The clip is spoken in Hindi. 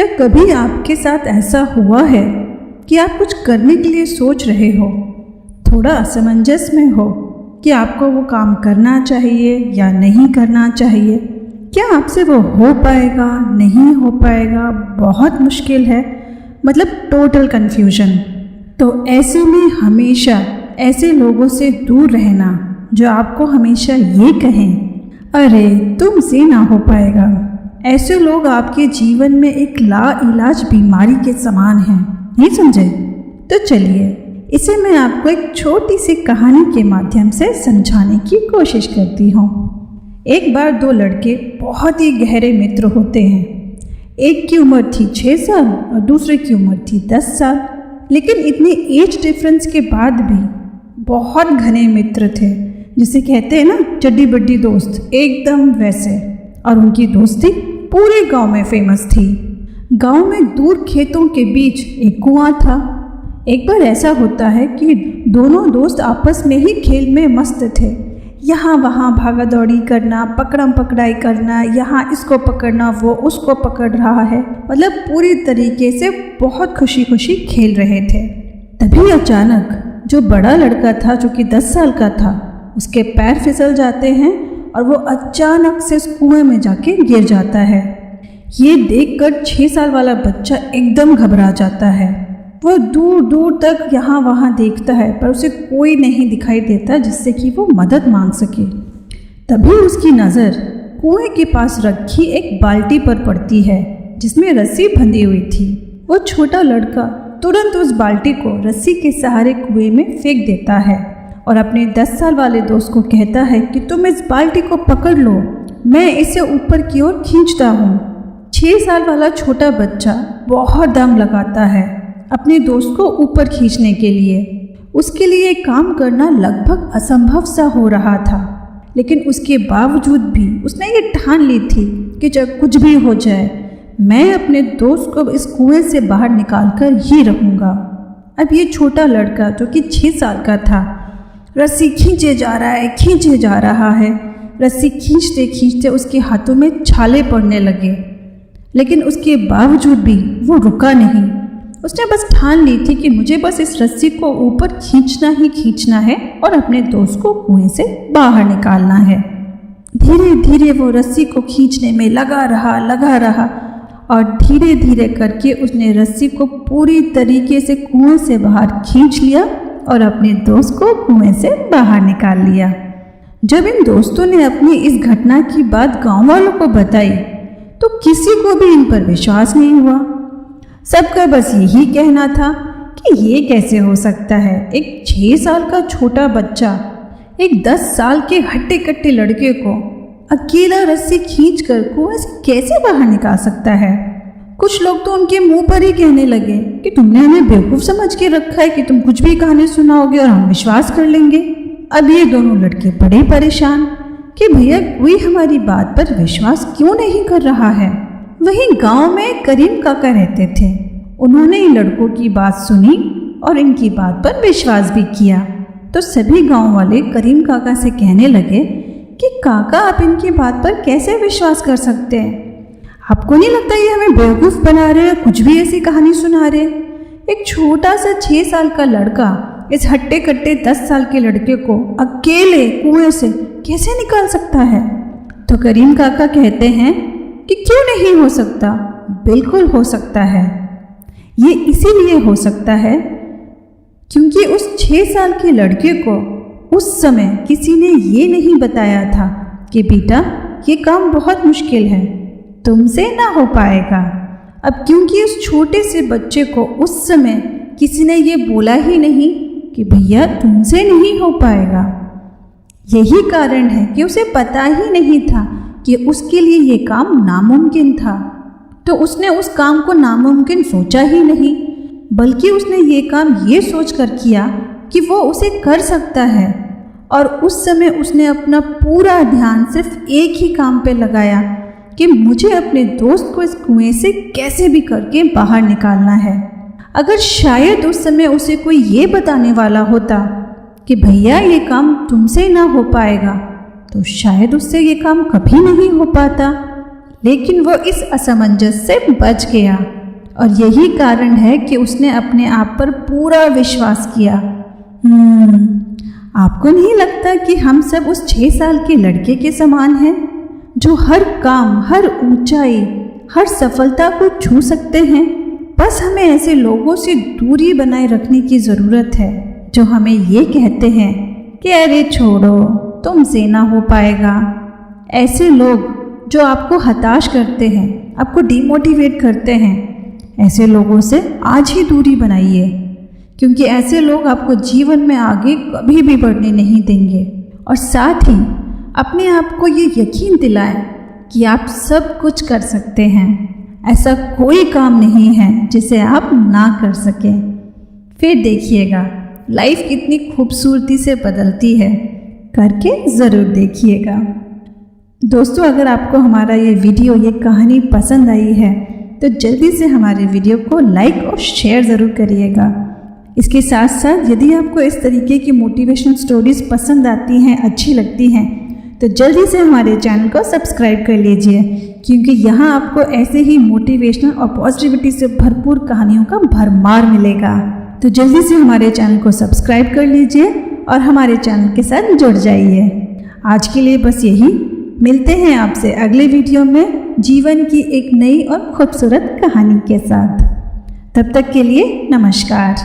क्या कभी आपके साथ ऐसा हुआ है कि आप कुछ करने के लिए सोच रहे हो, थोड़ा असमंजस में हो कि आपको वो काम करना चाहिए या नहीं करना चाहिए? क्या आपसे वो हो पाएगा, नहीं हो पाएगा, बहुत मुश्किल है, मतलब टोटल कन्फ्यूजन। तो ऐसे में हमेशा ऐसे लोगों से दूर रहना जो आपको हमेशा ये कहें, अरे तुमसे ना हो पाएगा। ऐसे लोग आपके जीवन में एक लाइलाज बीमारी के समान हैं, नहीं समझे? तो चलिए इसे मैं आपको एक छोटी सी कहानी के माध्यम से समझाने की कोशिश करती हूँ। एक बार दो लड़के बहुत ही गहरे मित्र होते हैं। एक की उम्र थी 6 साल और दूसरे की उम्र थी 10 साल, लेकिन इतने एज डिफरेंस के बाद भी बहुत घने मित्र थे, जिसे कहते हैं ना चड्डी बड्डी दोस्त, एकदम वैसे। और उनकी दोस्ती पूरे गांव में फेमस थी। गांव में दूर खेतों के बीच एक कुआं था। एक बार ऐसा होता है कि दोनों दोस्त आपस में ही खेल में मस्त थे। यहाँ वहाँ भागा दौड़ी करना, पकड़म पकड़ाई करना, यहाँ इसको पकड़ना, वो उसको पकड़ रहा है, मतलब पूरी तरीके से बहुत खुशी खुशी खेल रहे थे। तभी अचानक जो बड़ा लड़का था, जो कि 10 साल का था, उसके पैर फिसल जाते हैं और वो अचानक से उस कुएं में जाके गिर जाता है। ये देखकर 6 साल वाला बच्चा एकदम घबरा जाता है। वो दूर दूर तक यहाँ वहाँ देखता है, पर उसे कोई नहीं दिखाई देता जिससे कि वो मदद मांग सके। तभी उसकी नज़र कुएं के पास रखी एक बाल्टी पर पड़ती है, जिसमें रस्सी बंधी हुई थी। वो छोटा लड़का तुरंत उस बाल्टी को रस्सी के सहारे कुएं में फेंक देता है और अपने 10 साल वाले दोस्त को कहता है कि तुम इस बाल्टी को पकड़ लो, मैं इसे ऊपर की ओर खींचता हूँ। 6 साल वाला छोटा बच्चा बहुत दम लगाता है अपने दोस्त को ऊपर खींचने के लिए। उसके लिए काम करना लगभग असंभव सा हो रहा था, लेकिन उसके बावजूद भी उसने ये ठान ली थी कि जब कुछ भी हो जाए, मैं अपने दोस्त को इस कुएं से बाहर निकाल कर ही रहूँगा। अब ये छोटा लड़का, जो कि 6 साल का था, रस्सी खींचे जा रहा है। रस्सी खींचते खींचते उसके हाथों में छाले पड़ने लगे, लेकिन उसके बावजूद भी वो रुका नहीं। उसने बस ठान ली थी कि मुझे बस इस रस्सी को ऊपर खींचना ही खींचना है और अपने दोस्त को कुएं से बाहर निकालना है। धीरे धीरे वो रस्सी को खींचने में लगा रहा और धीरे धीरे करके उसने रस्सी को पूरी तरीके से कुएं से बाहर खींच लिया और अपने दोस्त को कुएं से बाहर निकाल लिया। जब इन दोस्तों ने अपनी इस घटना की बात गांव वालों को बताई तो किसी को भी इन पर विश्वास नहीं हुआ। सबका बस यही कहना था कि ये कैसे हो सकता है, एक 6 साल का छोटा बच्चा एक 10 साल के हट्टे कट्टे लड़के को अकेला रस्सी खींचकर कुएं से कैसे बाहर निकाल सकता है। कुछ लोग तो उनके मुंह पर ही कहने लगे कि तुमने हमें बेवकूफ़ समझ के रखा है कि तुम कुछ भी कहानी सुनाओगे और हम विश्वास कर लेंगे। अब ये दोनों लड़के बड़े परेशान कि भैया कोई हमारी बात पर विश्वास क्यों नहीं कर रहा है। वहीं गांव में करीम काका रहते थे। उन्होंने इन लड़कों की बात सुनी और इनकी बात पर विश्वास भी किया। तो सभी गाँव वाले करीम काका से कहने लगे कि काका, आप इनकी बात पर कैसे विश्वास कर सकते हैं? आपको नहीं लगता ये हमें बेवकूफ़ बना रहे हैं, कुछ भी ऐसी कहानी सुना रहे? एक छोटा सा 6 साल का लड़का इस हट्टे कट्टे 10 साल के लड़के को अकेले कुएं से कैसे निकाल सकता है? तो करीम काका कहते हैं कि क्यों नहीं हो सकता, बिल्कुल हो सकता है। ये इसीलिए हो सकता है क्योंकि उस 6 साल के लड़के को उस समय किसी ने ये नहीं बताया था कि बेटा ये काम बहुत मुश्किल है, तुमसे ना हो पाएगा। अब क्योंकि उस छोटे से बच्चे को उस समय किसी ने ये बोला ही नहीं कि भैया तुमसे नहीं हो पाएगा, यही कारण है कि उसे पता ही नहीं था कि उसके लिए ये काम नामुमकिन था। तो उसने उस काम को नामुमकिन सोचा ही नहीं, बल्कि उसने ये काम ये सोच कर किया कि वो उसे कर सकता है। और उस समय उसने अपना पूरा ध्यान सिर्फ एक ही काम पे लगाया कि मुझे अपने दोस्त को इस कुएं से कैसे भी करके बाहर निकालना है। अगर शायद उस समय उसे कोई ये बताने वाला होता कि भैया ये काम तुमसे ना हो पाएगा, तो शायद उससे ये काम कभी नहीं हो पाता। लेकिन वो इस असमंजस से बच गया और यही कारण है कि उसने अपने आप पर पूरा विश्वास किया। आपको नहीं लगता कि हम सब उस 6 साल के लड़के के समान हैं जो हर काम, हर ऊंचाई, हर सफलता को छू सकते हैं? बस हमें ऐसे लोगों से दूरी बनाए रखने की ज़रूरत है जो हमें ये कहते हैं कि अरे छोड़ो, तुमसे ना हो पाएगा। ऐसे लोग जो आपको हताश करते हैं, आपको डिमोटिवेट करते हैं, ऐसे लोगों से आज ही दूरी बनाइए, क्योंकि ऐसे लोग आपको जीवन में आगे कभी भी बढ़ने नहीं देंगे। और साथ ही अपने आप को ये यकीन दिलाएं कि आप सब कुछ कर सकते हैं। ऐसा कोई काम नहीं है जिसे आप ना कर सकें। फिर देखिएगा लाइफ कितनी खूबसूरती से बदलती है। करके ज़रूर देखिएगा। दोस्तों, अगर आपको हमारा ये वीडियो, ये कहानी पसंद आई है तो जल्दी से हमारे वीडियो को लाइक और शेयर ज़रूर करिएगा। इसके साथ साथ यदि आपको इस तरीके की मोटिवेशनल स्टोरीज़ पसंद आती हैं, अच्छी लगती हैं, तो जल्दी से हमारे चैनल को सब्सक्राइब कर लीजिए, क्योंकि यहाँ आपको ऐसे ही मोटिवेशनल और पॉजिटिविटी से भरपूर कहानियों का भरमार मिलेगा। तो जल्दी से हमारे चैनल को सब्सक्राइब कर लीजिए और हमारे चैनल के साथ जुड़ जाइए। आज के लिए बस यही। मिलते हैं आपसे अगले वीडियो में जीवन की एक नई और खूबसूरत कहानी के साथ। तब तक के लिए नमस्कार।